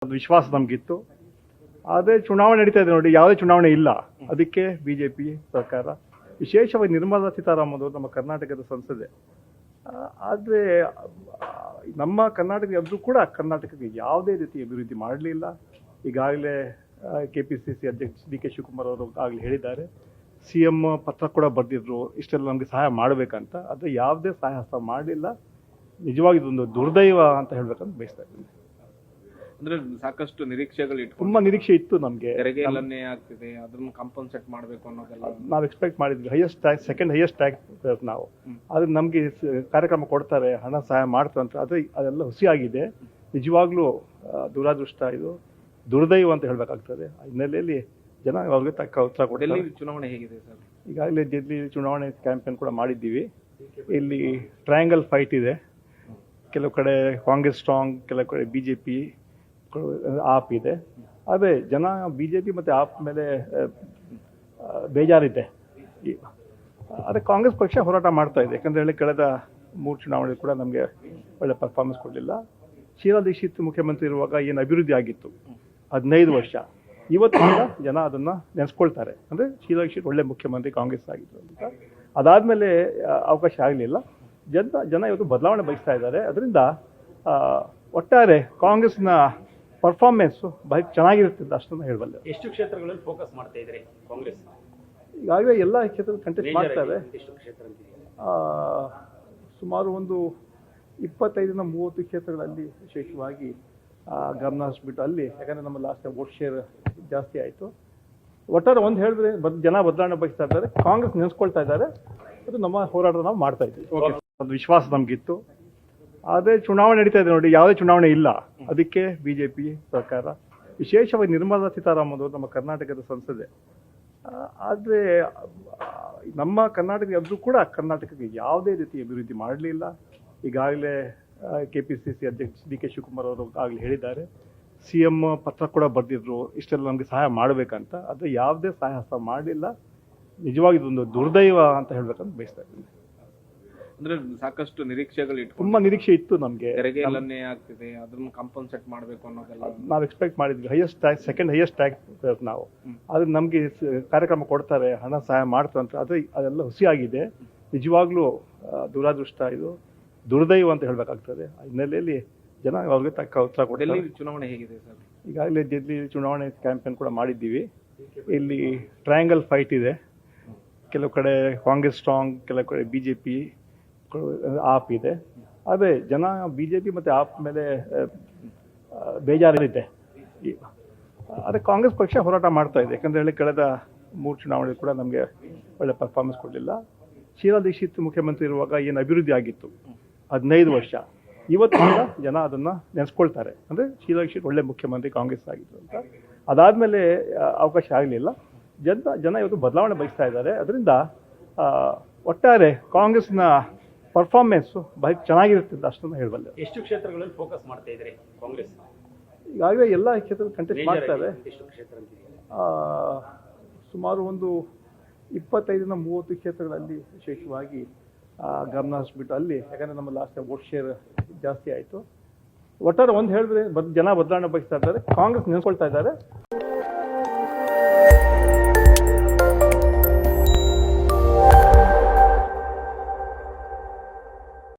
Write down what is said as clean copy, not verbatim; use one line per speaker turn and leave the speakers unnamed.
ಒಂದು ವಿಶ್ವಾಸ ನಮಗಿತ್ತು. ಆದರೆ ಚುನಾವಣೆ ನಡೀತಾ ಇದೆ ನೋಡಿ, ಯಾವುದೇ ಚುನಾವಣೆ ಇಲ್ಲ. ಅದಕ್ಕೆ ಬಿಜೆಪಿ ಸರ್ಕಾರ, ವಿಶೇಷವಾಗಿ ನಿರ್ಮಲಾ ಸೀತಾರಾಮನ್ ಅವರು ನಮ್ಮ ಕರ್ನಾಟಕದ ಸಂಸದೆ. ಆದರೆ ನಮ್ಮ ಕರ್ನಾಟಕ ಎಲ್ಲರೂ ಕೂಡ ಕರ್ನಾಟಕಕ್ಕೆ ಯಾವುದೇ ರೀತಿ ಅಭಿವೃದ್ಧಿ ಮಾಡಲಿಲ್ಲ. ಈಗಾಗಲೇ KPCC ಅಧ್ಯಕ್ಷ DK ಶಿವಕುಮಾರ್ ಅವರು ಆಗಲೇ ಹೇಳಿದ್ದಾರೆ, CM ಪತ್ರ ಕೂಡ ಬರೆದಿದ್ರು ಇಷ್ಟೆಲ್ಲ ನಮಗೆ ಸಹಾಯ ಮಾಡಬೇಕಂತ. ಆದರೆ ಯಾವುದೇ ಸಹಾಯ ಮಾಡಲಿಲ್ಲ. ನಿಜವಾಗಿ ಇದೊಂದು ದುರ್ದೈವ ಅಂತ ಹೇಳ್ಬೇಕಂತ ಬಯಸ್ತಾ ಇದ್ದೀನಿ.
ಅಂದ್ರೆ ಸಾಕಷ್ಟು ನಿರೀಕ್ಷೆಗಳು
ತುಂಬಾ ನಿರೀಕ್ಷೆ ಇತ್ತು ನಮಗೆ.
ತೆರಿಗೆ ಇಲ್ಲನ್ನೇ ಆಗ್ತಿದೆ, ಅದನ್ನು ಕಾಂಪನ್ಸೇಟ್ ಮಾಡಬೇಕು ಅನ್ನೋದೆಲ್ಲ
ನಾವು ಎಕ್ಸ್ಪೆಕ್ಟ್ ಮಾಡಿದ್ವಿ. Highest tax, second highest tax ನಾವು. ಆದ್ರೆ ನಮಗೆ ಕಾರ್ಯಕ್ರಮ ಕೊಡ್ತಾರೆ, ಹಣ ಸಹಾಯ ಮಾಡ್ತಾರೆ ಅಂತ. ಆದರೆ ಅದೆಲ್ಲ ಹುಸಿಯಾಗಿದೆ. ನಿಜವಾಗ್ಲೂ ದುರಾದೃಷ್ಟ, ಇದು ದುರ್ದೈವ ಅಂತ ಹೇಳ್ಬೇಕಾಗ್ತದೆ. ಹಿನ್ನೆಲೆಯಲ್ಲಿ ಜನ ಅವ್ರಿಗೆ ತಕ್ಕ ಉತ್ತರ ಕೊಡ್ತಾರೆ.
ಚುನಾವಣೆ ಹೇಗಿದೆ ಸರ್? ಈಗಾಗಲೇ
ಡೆಲ್ಲಿ ಚುನಾವಣೆ ಕ್ಯಾಂಪೇನ್ ಕೂಡ ಮಾಡಿದ್ದೀವಿ. ಇಲ್ಲಿ ಟ್ರಯಾಂಗಲ್ ಫೈಟ್ ಇದೆ. ಕೆಲವು ಕಡೆ ಕಾಂಗ್ರೆಸ್ ಸ್ಟ್ರಾಂಗ್, ಕೆಲವು ಕಡೆ ಬಿಜೆಪಿ, ಆಪ್ ಇದೆ. ಆದರೆ ಜನ ಬಿಜೆಪಿ ಮತ್ತು ಆಪ್ ಮೇಲೆ ಬೇಜಾರಿದೆ. ಆದರೆ ಕಾಂಗ್ರೆಸ್ ಪಕ್ಷ ಹೋರಾಟ ಮಾಡ್ತಾ ಇದೆ. ಯಾಕಂದರೆ ಹೇಳಿ ಕಳೆದ 3 ಚುನಾವಣೆ ಕೂಡ ನಮಗೆ ಒಳ್ಳೆ ಪರ್ಫಾರ್ಮೆನ್ಸ್ ಕೊಡಲಿಲ್ಲ. ಶೀಲಾ ದೀಕ್ಷಿತ್ ಮುಖ್ಯಮಂತ್ರಿ ಇರುವಾಗ ಏನು ಅಭಿವೃದ್ಧಿ ಆಗಿತ್ತು 15 ವರ್ಷ, ಇವತ್ತು ಕೂಡ ಜನ ಅದನ್ನು ನೆನೆಸ್ಕೊಳ್ತಾರೆ. ಅಂದರೆ ಶೀಲಾ ದೀಕ್ಷಿತ್ ಒಳ್ಳೆ ಮುಖ್ಯಮಂತ್ರಿ ಕಾಂಗ್ರೆಸ್ ಆಗಿತ್ತು ಅಂತ. ಅದಾದಮೇಲೆ ಅವಕಾಶ ಆಗಲಿಲ್ಲ. ಜನ ಇವತ್ತು ಬದಲಾವಣೆ ಬಯಸ್ತಾ ಇದ್ದಾರೆ. ಅದರಿಂದ ಒಟ್ಟಾರೆ ಕಾಂಗ್ರೆಸ್ನ ಪರ್ಫಾರ್ಮೆನ್ಸು ಬಹಳ ಚೆನ್ನಾಗಿರುತ್ತೆ ಅಂತ ಅಷ್ಟನ್ನು ಹೇಳಬಲ್ಲೆ.
ಎಷ್ಟು ಕ್ಷೇತ್ರಗಳಲ್ಲಿ ಫೋಕಸ್ ಮಾಡ್ತಾ ಇದ್ದಾರೆ ಕಾಂಗ್ರೆಸ್?
ಈಗಾಗಲೇ ಎಲ್ಲ ಕ್ಷೇತ್ರದಲ್ಲಿ ಕಂಟೆಸ್ಟ್ ಮಾಡ್ತಾರೆ. ಸುಮಾರು ಒಂದು 25-30 ಕ್ಷೇತ್ರಗಳಲ್ಲಿ ವಿಶೇಷವಾಗಿ ಗಮನ ಹರಿಸ್ಬಿಟ್ಟು ಅಲ್ಲಿ, ಯಾಕಂದರೆ ನಮ್ಮ ಲಾಸ್ಟ್ ವೋಟ್ ಶೇರ್ ಜಾಸ್ತಿ ಆಯಿತು. ಒಟ್ಟಾರೆ ಒಂದು ಹೇಳಿದ್ರೆ ಜನ ಬದಲಾವಣೆ ಬಯಸ್ತಾ ಇದ್ದಾರೆ, ಕಾಂಗ್ರೆಸ್ ನೆನೆಸ್ಕೊಳ್ತಾ ಇದ್ದಾರೆ. ಅದು ನಮ್ಮ ಹೋರಾಟ ನಾವು ಮಾಡ್ತಾ ಇದ್ದೀವಿ. ಒಂದು ವಿಶ್ವಾಸ ನಮಗಿತ್ತು. ಆದರೆ ಚುನಾವಣೆ ನಡೀತಾ ಇದೆ ನೋಡಿ, ಯಾವುದೇ ಚುನಾವಣೆ ಇಲ್ಲ. ಅದಕ್ಕೆ ಬಿಜೆಪಿ ಸರ್ಕಾರ, ವಿಶೇಷವಾಗಿ ನಿರ್ಮಲಾ ಸೀತಾರಾಮನ್ ಅವರು ನಮ್ಮ ಕರ್ನಾಟಕದ ಸಂಸದೆ. ಆದರೆ ನಮ್ಮ ಕರ್ನಾಟಕ ಎಲ್ಲರೂ ಕೂಡ ಕರ್ನಾಟಕಕ್ಕೆ ಯಾವುದೇ ರೀತಿ ಅಭಿವೃದ್ಧಿ ಮಾಡಲಿಲ್ಲ. ಈಗಾಗಲೇ KPCC ಅಧ್ಯಕ್ಷ DK ಶಿವಕುಮಾರ್ ಅವರು ಆಗಲೇ ಹೇಳಿದ್ದಾರೆ, CM ಪತ್ರ ಕೂಡ ಬರೆದಿದ್ರು ಇಷ್ಟೆಲ್ಲ ನಮಗೆ ಸಹಾಯ ಮಾಡಬೇಕಂತ. ಆದರೆ ಯಾವುದೇ ಸಹಾಯ ಮಾಡಲಿಲ್ಲ. ನಿಜವಾಗಿ ಇದೊಂದು ದುರ್ದೈವ ಅಂತ ಹೇಳ್ಬೇಕಂತ ಬಯಸ್ತಾ ಇದ್ದೀನಿ.
ಅಂದ್ರೆ ಸಾಕಷ್ಟು ನಿರೀಕ್ಷೆಗಳು
ತುಂಬಾ ನಿರೀಕ್ಷೆ ಇತ್ತು ನಮಗೆ.
ತೆರಿಗೆ ಇಲ್ಲನ್ನೇ ಆಗ್ತಿದೆ, ಅದನ್ನು ಕಾಂಪನ್ಸೇಟ್ ಮಾಡಬೇಕು ಅನ್ನೋದೆಲ್ಲ
ನಾವು ಎಕ್ಸ್ಪೆಕ್ಟ್ ಮಾಡಿದ್ವಿ. Highest tax, second highest tax ನಾವು. ಆದರೆ ನಮಗೆ ಕಾರ್ಯಕ್ರಮ ಕೊಡ್ತಾರೆ, ಹಣ ಸಹಾಯ ಮಾಡ್ತಾರೆ ಅಂತ. ಆದರೆ ಅದೆಲ್ಲ ಹುಸಿಯಾಗಿದೆ. ನಿಜವಾಗ್ಲೂ ದುರಾದೃಷ್ಟ, ಇದು ದುರ್ದೈವ ಅಂತ ಹೇಳ್ಬೇಕಾಗ್ತದೆ. ಹಿನ್ನೆಲೆಯಲ್ಲಿ ಜನ ಅವ್ರಿಗೆ ತಕ್ಕ ಉತ್ತರ ಕೊಡ್ತಾರೆ.
ಚುನಾವಣೆ ಹೇಗಿದೆ ಸರ್? ಈಗಾಗಲೇ
ಡೆಲ್ಲಿ ಚುನಾವಣೆ ಕ್ಯಾಂಪೇನ್ ಕೂಡ ಮಾಡಿದ್ದೀವಿ. ಇಲ್ಲಿ ಟ್ರಯಾಂಗಲ್ ಫೈಟ್ ಇದೆ. ಕೆಲವು ಕಡೆ ಕಾಂಗ್ರೆಸ್ ಸ್ಟ್ರಾಂಗ್, ಕೆಲವು ಕಡೆ ಬಿಜೆಪಿ, ಆಪ್ ಇದೆ. ಆದರೆ ಜನ ಬಿಜೆಪಿ ಮತ್ತು ಆಪ್ ಮೇಲೆ ಬೇಜಾರಿದೆ. ಆದರೆ ಕಾಂಗ್ರೆಸ್ ಪಕ್ಷ ಹೋರಾಟ ಮಾಡ್ತಾ ಇದೆ. ಯಾಕಂದರೆ ಹೇಳಿ ಕಳೆದ 3 ಚುನಾವಣೆ ಕೂಡ ನಮಗೆ ಒಳ್ಳೆ ಪರ್ಫಾರ್ಮೆನ್ಸ್ ಕೊಡಲಿಲ್ಲ. ಶೀಲಾ ದೀಕ್ಷಿತ್ ಮುಖ್ಯಮಂತ್ರಿ ಇರುವಾಗ ಏನು ಅಭಿವೃದ್ಧಿ ಆಗಿತ್ತು 15 ವರ್ಷ, ಇವತ್ತು ಕೂಡ ಜನ ಅದನ್ನು ನೆನೆಸ್ಕೊಳ್ತಾರೆ. ಅಂದರೆ ಶೀಲಾ ದೀಕ್ಷಿತ್ ಒಳ್ಳೆ ಮುಖ್ಯಮಂತ್ರಿ ಕಾಂಗ್ರೆಸ್ ಆಗಿತ್ತು ಅಂತ. ಅದಾದಮೇಲೆ ಅವಕಾಶ ಆಗಲಿಲ್ಲ. ಜನ ಇವತ್ತು ಬದಲಾವಣೆ ಬಯಸ್ತಾ ಇದ್ದಾರೆ. ಅದರಿಂದ ಒಟ್ಟಾರೆ ಕಾಂಗ್ರೆಸ್ನ ಪರ್ಫಾರ್ಮೆನ್ಸು ಬಹಳ ಚೆನ್ನಾಗಿರುತ್ತೆ ಅಂತ ಅಷ್ಟನ್ನು ಹೇಳಬಲ್ಲೆ.
ಎಷ್ಟು ಕ್ಷೇತ್ರಗಳಲ್ಲಿ ಫೋಕಸ್ ಮಾಡ್ತಾ ಇದ್ದಾರೆ ಕಾಂಗ್ರೆಸ್?
ಈಗಾಗಲೇ ಎಲ್ಲ ಕ್ಷೇತ್ರದಲ್ಲಿ ಕಂಟೆಸ್ಟ್ ಮಾಡ್ತಾರೆ. ಸುಮಾರು ಒಂದು 25-30 ಕ್ಷೇತ್ರಗಳಲ್ಲಿ ವಿಶೇಷವಾಗಿ ಗಮನ ಹರಿಸ್ಬಿಟ್ಟು ಅಲ್ಲಿ, ಯಾಕಂದರೆ ನಮ್ಮ ಲಾಸ್ಟ್ ವೋಟ್ ಶೇರ್ ಜಾಸ್ತಿ ಆಯಿತು. ಒಟ್ಟಾರೆ ಒಂದು ಹೇಳಿದ್ರೆ ಜನ ಬದಲಾವಣೆ ಬಯಸ್ತಾ ಇದ್ದಾರೆ, ಕಾಂಗ್ರೆಸ್ ನೆನೆಸ್ಕೊಳ್ತಾ ಇದ್ದಾರೆ.